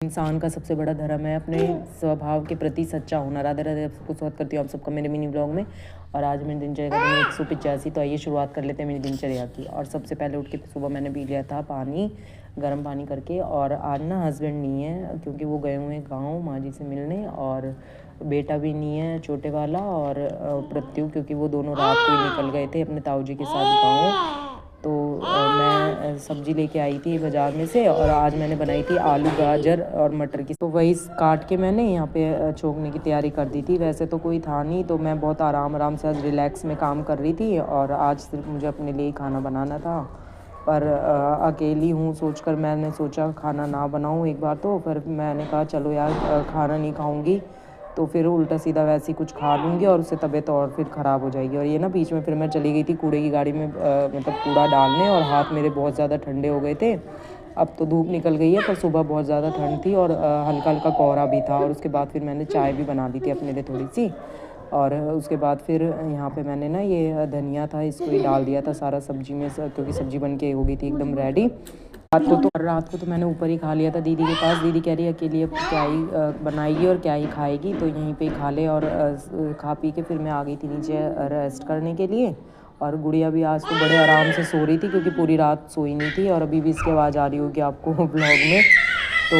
इंसान का सबसे बड़ा धर्म है अपने स्वभाव के प्रति सच्चा होना। राधे राधे, आप सबको स्वागत करती हूँ आप सबका मेरे मिनी ब्लॉग में। और आज मेरी दिनचर्या का दिन 185। तो आइए शुरुआत कर लेते हैं मेरी दिनचर्या की। और सबसे पहले उठ के सुबह मैंने पी लिया था पानी, गर्म पानी करके। और आज ना हस्बैंड नहीं है क्योंकि वो गए हुए हैं गाँव माँ जी से मिलने, और बेटा भी नहीं है छोटे वाला, और प्रत्यु, क्योंकि वो दोनों रात को ही निकल गए थे अपने ताऊ जी के साथ गाँव। तो मैं सब्ज़ी लेके आई थी बाज़ार में से, और आज मैंने बनाई थी आलू गाजर और मटर की। तो वही काट के मैंने यहाँ पे छोंकने की तैयारी कर दी थी। वैसे तो कोई था नहीं, तो मैं बहुत आराम से आज रिलैक्स में काम कर रही थी, और आज सिर्फ मुझे अपने लिए खाना बनाना था। पर अकेली हूँ सोचकर मैंने सोचा खाना ना बनाऊँ एक बार। तो फिर मैंने कहा चलो यार खाना नहीं खाऊँगी तो फिर उल्टा सीधा वैसे ही कुछ खा लूँगी, और उससे तबीयत और फिर ख़राब हो जाएगी। और ये ना बीच में फिर मैं चली गई थी कूड़े की गाड़ी में मतलब कूड़ा डालने, और हाथ मेरे बहुत ज़्यादा ठंडे हो गए थे। अब तो धूप निकल गई है, पर सुबह बहुत ज़्यादा ठंड थी, और हल्का हल्का कोहरा भी था। और उसके बाद फिर मैंने चाय भी बना ली थी अपने लिए थोड़ी सी। और उसके बाद फिर यहाँ पे मैंने ना ये धनिया था, इसको ही डाल दिया था सारा सब्जी में, क्योंकि सब्जी बन के हो गई थी एकदम रेडी। रात को तो मैंने ऊपर ही खा लिया था दीदी के पास। दीदी कह रही है अकेले अब क्या ही बनाएगी और क्या ही खाएगी, तो यहीं पे खा ले। और खा पी के फिर मैं आ गई थी नीचे रेस्ट करने के लिए। और गुड़िया भी आज तो बड़े आराम से सो रही थी क्योंकि पूरी रात सोई नहीं थी। और अभी भी इसकी आवाज़ आ रही होगी आपको ब्लॉग में। तो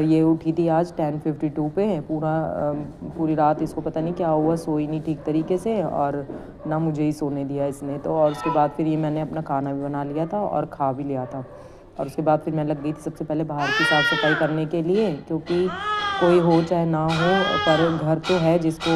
ये उठी थी आज 10:52 पे। पूरी रात इसको पता नहीं क्या हुआ, सोई नहीं ठीक तरीके से, और ना मुझे ही सोने दिया इसने। तो और उसके बाद फिर ये मैंने अपना खाना भी बना लिया था और खा भी लिया था। और उसके बाद फिर मैं लग गई थी सबसे पहले बाहर की साफ़ सफाई करने के लिए, क्योंकि कोई हो चाहे ना हो, पर घर तो है जिसको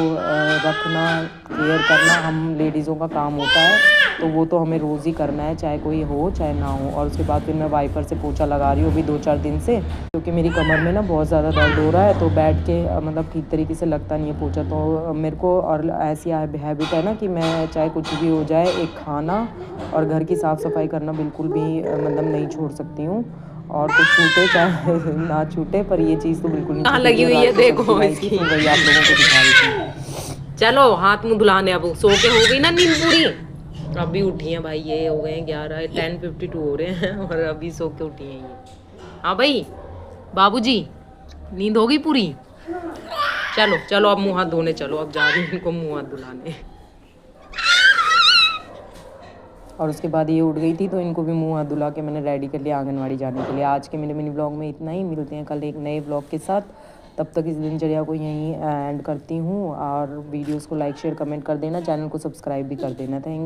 रखना, केयर करना हम लेडीज़ों का काम होता है। तो वो तो हमें रोज़ ही करना है, चाहे कोई हो चाहे ना हो। और उसके बाद फिर मैं वाइपर से पोछा लगा रही हूँ अभी 2-4 दिन से, क्योंकि मेरी कमर में ना बहुत ज़्यादा दर्द हो रहा है। तो बैठ के मतलब ठीक तरीके से लगता नहीं है पोछा। तो मेरे को और ऐसी हैबिट है ना कि मैं चाहे कुछ भी हो जाए, एक खाना और घर की साफ़ सफाई करना बिल्कुल भी मतलब नहीं छोड़ सकती हूँ। और कुछ छूटे चाहे ना छूटे, पर ये चीज़ तो बिल्कुल नहीं कहाँ छूटेगी। लगी हुई है देखो इसकी इसकी। तो वही आप लोगों को दिखा रही थी। चलो हाथ मुंह धुलाने, अब सो के हो गई ना नींद पूरी। अभी उठी हैं भाई, ये हो गए हैं 10:52 हो रहे हैं, और अभी सो के उठी हैं ये। हाँ भाई बाबूजी, नींद हो गई पूरी। चलो चलो अब मुंह हाथ धोने चलो, अब जा रही हूँ इनको मुंह हाथ धुलाने। और उसके बाद ये उठ गई थी, तो इनको भी मुंह हाथ धुला के मैंने रेडी कर लिया आंगनवाड़ी जाने के लिए। आज के मेरे मिनी ब्लॉग में इतना ही। मिलते हैं कल एक नए ब्लॉग के साथ। तब तक इस दिनचर्या को यहीं एंड करती हूँ। और वीडियोस को लाइक शेयर कमेंट कर देना, चैनल को सब्सक्राइब भी कर देना। थैंक